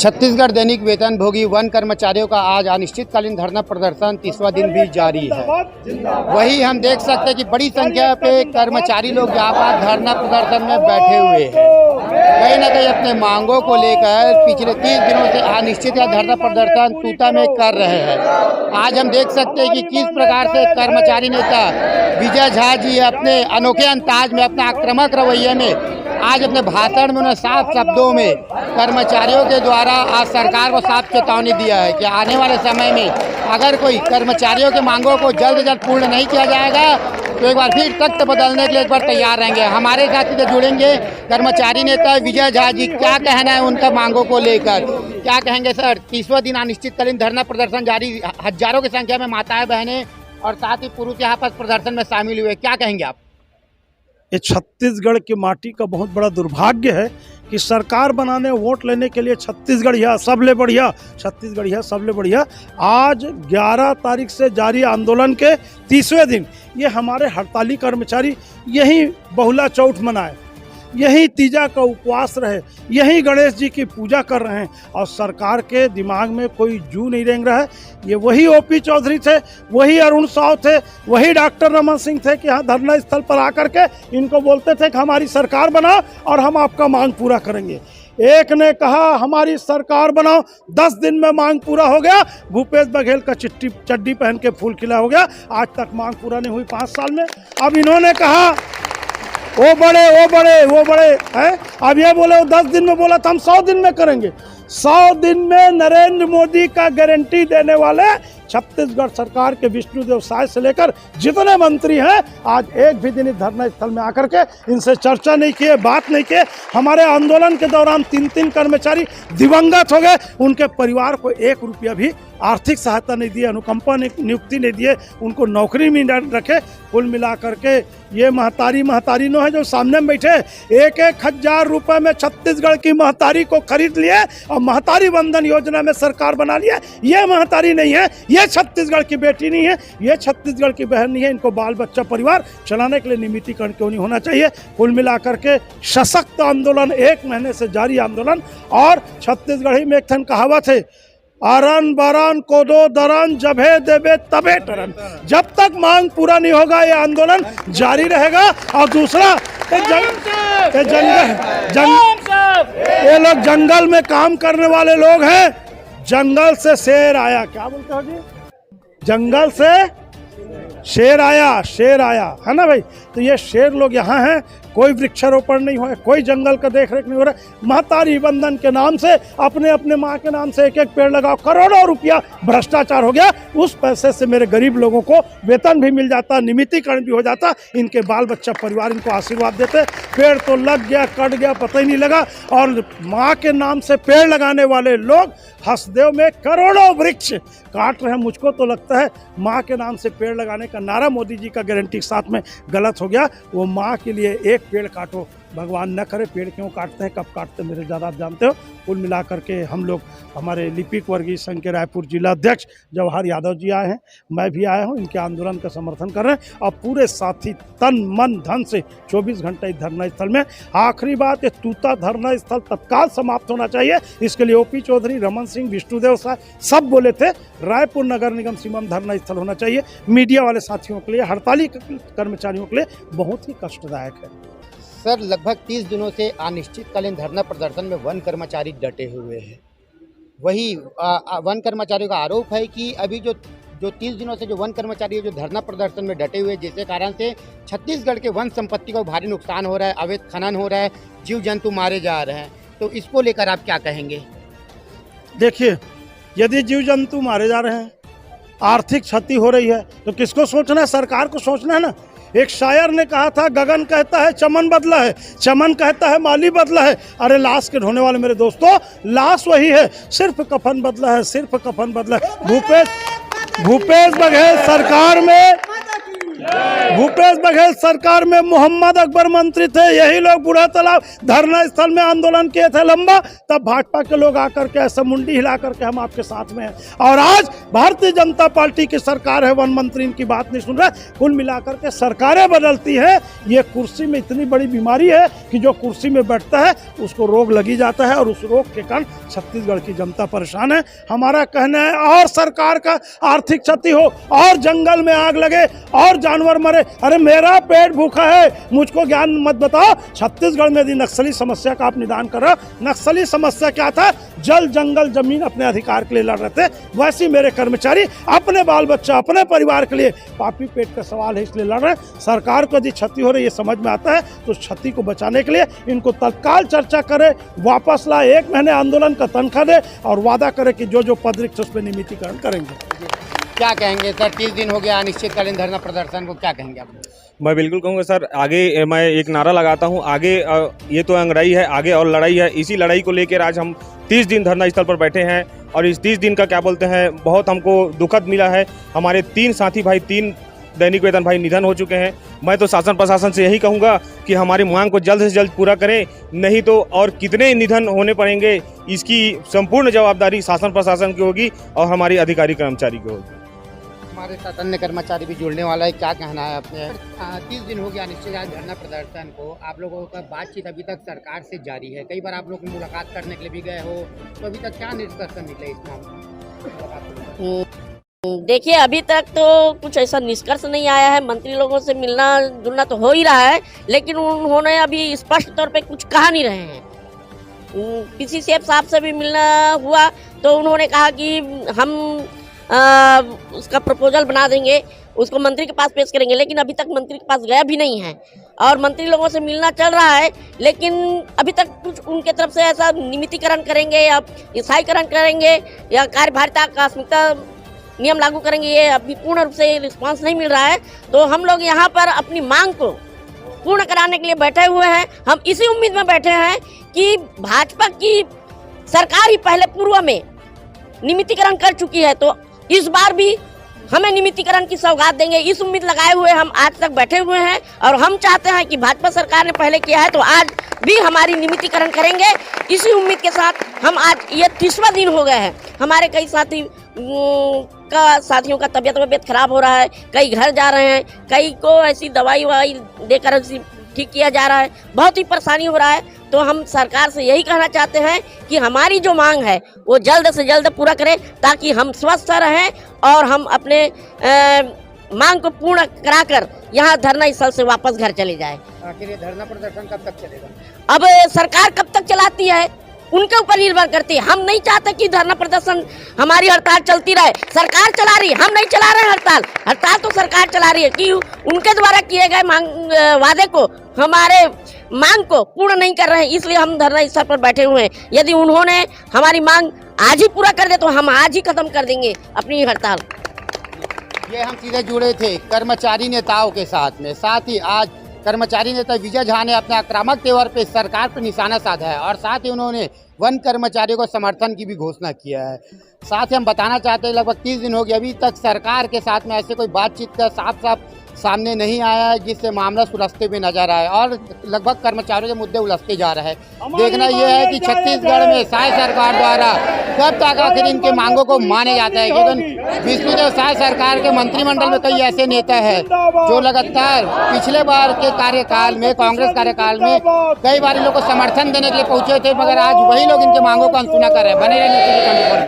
छत्तीसगढ़ दैनिक वेतन भोगी वन कर्मचारियों का आज अनिश्चितकालीन धरना प्रदर्शन तीसरा दिन भी जारी है। वही हम देख सकते हैं कि बड़ी संख्या पे कर्मचारी लोग यहाँ पर धरना प्रदर्शन में बैठे हुए हैं। कहीं ना कहीं अपने मांगों को लेकर पिछले 30 दिनों से अनिश्चित धरना प्रदर्शन तूता में कर रहे हैं। आज हम देख सकते हैं कि किस प्रकार से कर्मचारी नेता विजय झा जी अपने अनोखे अंदाज में, अपने आक्रामक रवैये में, आज अपने भाषण में उन्होंने साफ शब्दों में कर्मचारियों के द्वारा आज सरकार को साफ चेतावनी दिया है कि आने वाले समय में अगर कोई कर्मचारियों के मांगों को जल्द से जल्द पूर्ण नहीं किया जाएगा तो एक बार फिर तख्त बदलने के लिए एक बार तैयार रहेंगे। हमारे साथ से जुड़ेंगे कर्मचारी नेता विजय झा जी। क्या कहना है उनका मांगों को लेकर, क्या कहेंगे सर? 30वां दिन अनिश्चितकालीन धरना प्रदर्शन जारी, हजारों की संख्या में माताएं बहनें और साथ ही पुरुष यहाँ पर प्रदर्शन में शामिल हुए, क्या कहेंगे आप? ये छत्तीसगढ़ की माटी का बहुत बड़ा दुर्भाग्य है कि सरकार बनाने वोट लेने के लिए छत्तीसगढ़ या सबले बढ़िया, छत्तीसगढ़ या सबले बढ़िया, आज 11 तारीख से जारी आंदोलन के 30वें दिन ये हमारे हड़ताली कर्मचारी यही बहुला चौथ मनाए, यही तीजा का उपवास रहे, यही गणेश जी की पूजा कर रहे हैं और सरकार के दिमाग में कोई जू नहीं रेंग रहा है। ये वही ओपी चौधरी थे, वही अरुण साव थे, वही डॉक्टर रमन सिंह थे कि यहाँ धरना स्थल पर आकर के इनको बोलते थे कि हमारी सरकार बनाओ और हम आपका मांग पूरा करेंगे। एक ने कहा हमारी सरकार बनाओ, 10 दिन में मांग पूरा हो गया। भूपेश बघेल का चड्डी पहन के फूल खिला हो गया, आज तक मांग पूरा नहीं हुई 5 साल में। अब इन्होंने कहा वो बड़े हैं, अब ये बोले वो 10 दिन में, बोला था हम 100 दिन में करेंगे। 100 दिन में नरेंद्र मोदी का गारंटी देने वाले छत्तीसगढ़ सरकार के विष्णुदेव साय से लेकर जितने मंत्री हैं आज एक भी दिन इस धरना स्थल में आकर के इनसे चर्चा नहीं किए, बात नहीं किए। हमारे आंदोलन के दौरान 3 कर्मचारी दिवंगत हो गए, उनके परिवार को 1 रुपया भी आर्थिक सहायता नहीं दिए, अनुकंपा नियुक्ति नहीं दिए, उनको नौकरी में रखे। कुल मिला करके ये महतारी नो है जो सामने में बैठे, 1-1 हज़ार रुपये में छत्तीसगढ़ की महतारी को खरीद लिए और महतारी बंधन योजना में सरकार बना लिया। ये महतारी नहीं है, ये छत्तीसगढ़ की बेटी नहीं है, ये छत्तीसगढ़ की बहन नहीं है। इनको बाल बच्चा परिवार चलाने के लिए नियमितीकरण क्यों नहीं होना चाहिए? कुल मिलाकर के सशक्त आंदोलन, 1 महीने से जारी आंदोलन। और छत्तीसगढ़ी में एक ठन कहावत है, आरन बारन कोदो दरन जबे देबे तबे टरन। जब तक मांग पूरा नहीं होगा ये आंदोलन जारी रहेगा। और दूसरा ये लोग जंगल में काम करने वाले लोग हैं। जंगल से शेर आया, क्या बोलते हो जी? जंगल से शेर आया है ना भाई? तो ये शेर लोग यहाँ हैं, कोई वृक्षारोपण नहीं हो रहा है, कोई जंगल का देख रेख नहीं हो रहा है। महतारी बंधन के नाम से अपने माँ के नाम से 1-1 पेड़ लगाओ, करोड़ों रुपया भ्रष्टाचार हो गया। उस पैसे से मेरे गरीब लोगों को वेतन भी मिल जाता, नियमितीकरण भी हो जाता, इनके बाल बच्चा परिवार इनको आशीर्वाद देते। पेड़ तो लग गया, कट गया, पता ही नहीं लगा। और माँ के नाम से पेड़ लगाने वाले लोग हसदेव में करोड़ों वृक्ष काट रहे हैं। मुझको तो लगता है माँ के नाम से पेड़ लगाने का नारा मोदी जी का गारंटी के साथ में गलत हो गया। वो माँ के लिए 1 पेड़ काटो, भगवान न करे। पेड़ क्यों काटते हैं, कब काटते हैं, मेरे ज़्यादा आप जानते हो। कुल मिलाकर के हम लोग, हमारे लिपिक वर्गीय संघ के रायपुर जिला अध्यक्ष जवाहर यादव जी आए हैं, मैं भी आया हूं, इनके आंदोलन का समर्थन कर रहे हैं। और पूरे साथी तन मन धन से 24 घंटे इस धरना स्थल में। आखिरी बात, ये तूता धरना स्थल तत्काल समाप्त होना चाहिए। इसके लिए ओपी चौधरी, रमन सिंह, विष्णुदेव साय सब बोले थे। रायपुर नगर निगम सीमा में धरना स्थल होना चाहिए। मीडिया वाले साथियों के लिए, हड़ताली कर्मचारियों के लिए बहुत ही कष्टदायक है। सर, लगभग 30 दिनों से अनिश्चितकालीन धरना प्रदर्शन में वन कर्मचारी डटे हुए हैं। वही वन कर्मचारियों का आरोप है कि अभी जो 30 दिनों से जो वन कर्मचारी जो धरना प्रदर्शन में डटे हुए, जिसके कारण से छत्तीसगढ़ के वन संपत्ति को भारी नुकसान हो रहा है, अवैध खनन हो रहा है, जीव जंतु मारे जा रहे हैं, तो इसको लेकर आप क्या कहेंगे? देखिए, यदि जीव जंतु मारे जा रहे हैं, आर्थिक क्षति हो रही है, तो किसको सोचना है? सरकार को सोचना है ना। एक शायर ने कहा था, गगन कहता है चमन बदला है, चमन कहता है माली बदला है। अरे लाश के ढोने वाले मेरे दोस्तों, लाश वही है, सिर्फ कफन बदला है, सिर्फ कफन बदला है। भूपेश बघेल सरकार में भूपेश बघेल सरकार में मोहम्मद अकबर मंत्री थे, यही लोग बूढ़ा तालाब धरना स्थल में आंदोलन किए थे लंबा, तब भाजपा के लोग आकर के ऐसा मुंडी हिला करके हम आपके साथ में हैं। और आज भारतीय जनता पार्टी की सरकार है, वन मंत्री इनकी बात नहीं सुन रहा। कुल मिलाकर के सरकारें बदलती हैं, ये कुर्सी में इतनी बड़ी बीमारी है कि जो कुर्सी में बैठता है उसको रोग लगी जाता है, और उस रोग के कारण छत्तीसगढ़ की जनता परेशान है। हमारा कहना है और सरकार का आर्थिक क्षति हो, और जंगल में आग लगे, और जानवर मरे। अरे मेरा पेट भूखा है, मुझको ज्ञान मत बताओ। छत्तीसगढ़ में यदि नक्सली समस्या का आप निदान कर रहे हो, नक्सली समस्या क्या था? जल जंगल जमीन अपने अधिकार के लिए लड़ रहे थे। वैसे मेरे कर्मचारी अपने बाल बच्चा अपने परिवार के लिए पापी पेट का सवाल है इसलिए लड़ रहे हैं। सरकार को यदि क्षति हो रही है ये समझ में आता है, तो क्षति को बचाने के लिए इनको तत्काल चर्चा करे, वापस लाए, 1 महीने आंदोलन का तनख्वाह दे, और वादा करे कि जो पद रिक्त उस पर नियमितीकरण करेंगे। क्या कहेंगे सर? 30 दिन हो गया अनिश्चितकालीन धरना प्रदर्शन को, क्या कहेंगे आप? मैं बिल्कुल कहूँगा सर, आगे मैं एक नारा लगाता हूँ, आगे ये तो अंगड़ाई है, आगे और लड़ाई है। इसी लड़ाई को लेकर आज हम 30 दिन धरना स्थल पर बैठे हैं, और इस 30 दिन का क्या बोलते हैं, बहुत हमको दुखद मिला है। हमारे 3 साथी भाई, 3 दैनिक वेतन भाई निधन हो चुके हैं। मैं तो शासन प्रशासन से यही कहूँगा कि हमारी मांग को जल्द से जल्द पूरा करें, नहीं तो और कितने निधन होने पड़ेंगे इसकी संपूर्ण जवाबदारी शासन प्रशासन की होगी और हमारी अधिकारी कर्मचारी की होगी। हमारे साथ अन्य कर्मचारी भी जुड़ने वाला है, क्या कहना है आपने? 30 दिन हो गया अनिश्चितकालीन धरना प्रदर्शन को, आप लोगों का बातचीत अभी तक सरकार से जारी है, कई बार आप लोग मुलाकात करने के लिए भी गए हो, तो अभी तक क्या निष्कर्ष निकले इस मामले? देखिए, अभी तक तो कुछ ऐसा निष्कर्ष नहीं आया है। मंत्री लोगों से मिलना जुलना तो हो ही रहा है, लेकिन उन्होंने अभी स्पष्ट तौर पे कुछ कहा नहीं रहे हैं। किसी सीएम साहब से भी मिलना हुआ तो उन्होंने कहा कि हम उसका प्रपोजल बना देंगे, उसको मंत्री के पास पेश करेंगे, लेकिन अभी तक मंत्री के पास गया भी नहीं है। और मंत्री लोगों से मिलना चल रहा है, लेकिन अभी तक कुछ उनके तरफ से ऐसा नियमितीकरण करेंगे या ईसाईकरण करेंगे या कार्यभारिता आकस्मिकता नियम लागू करेंगे, ये अभी पूर्ण रूप से रिस्पांस नहीं मिल रहा है। तो हम लोग यहाँ पर अपनी मांग को पूर्ण कराने के लिए बैठे हुए हैं। हम इसी उम्मीद में बैठे हैं कि भाजपा की सरकार ही पहले पूर्व में नियमितीकरण कर चुकी है, तो इस बार भी हमें नियमितीकरण की सौगात देंगे, इस उम्मीद लगाए हुए हम आज तक बैठे हुए हैं। और हम चाहते हैं कि भाजपा सरकार ने पहले किया है तो आज भी हमारी नियमितीकरण करेंगे। इसी उम्मीद के साथ हम आज, ये 30वां दिन हो गया है, हमारे कई साथियों का तबीयत खराब हो रहा है, कई घर जा रहे हैं, कई को ऐसी दवाई देकर ठीक किया जा रहा है, बहुत ही परेशानी हो रहा है। तो हम सरकार से यही कहना चाहते हैं कि हमारी जो मांग है वो जल्द से जल्द पूरा करें, ताकि हम स्वस्थ रहें और हम अपने मांग को पूर्ण कराकर यहाँ धरना स्थल से वापस घर चले जाएं। आखिर ये धरना प्रदर्शन कब तक चलेगा? अब सरकार कब तक चलाती है उनके ऊपर निर्भर करती है। हम नहीं चाहते कि धरना प्रदर्शन, हमारी हड़ताल चलती रहे। सरकार चला रही है, हम नहीं चला रहे हैं हड़ताल तो सरकार चला रही है कि उनके द्वारा किए गए वादे को, हमारे मांग को पूर्ण नहीं कर रहे हैं, इसलिए हम धरना स्थल पर बैठे हुए हैं। यदि उन्होंने हमारी मांग आज ही पूरा कर दे तो हम आज ही खत्म कर देंगे अपनी हड़ताल। ये हम सीधे जुड़े थे कर्मचारी नेताओं के साथ में। साथ ही आज कर्मचारी नेता विजय झा ने अपने आक्रामक तेवर पे सरकार पर निशाना साधा है, और साथ ही उन्होंने वन कर्मचारियों को समर्थन की भी घोषणा किया है। साथ ही हम बताना चाहते हैं लगभग 30 दिन हो गए, अभी तक सरकार के साथ में ऐसे कोई बातचीत का साफ सामने नहीं आया है, जिससे मामला सुलझते हुए नजर आए, और लगभग कर्मचारियों के मुद्दे उलझते जा रहे हैं। देखना यह है कि छत्तीसगढ़ में साय सरकार द्वारा कब तक आखिर इनके मांगों को माने जाता है, क्योंकि विष्णुदेव साय सरकार के मंत्रिमंडल में कई ऐसे नेता हैं जो लगातार पिछले बार के कार्यकाल में, कांग्रेस कार्यकाल में कई बार इन लोग को समर्थन देने के लिए पहुंचे थे, मगर आज वही लोग इनके मांगों को अनसुना कर रहे हैं। बने रहने के लिए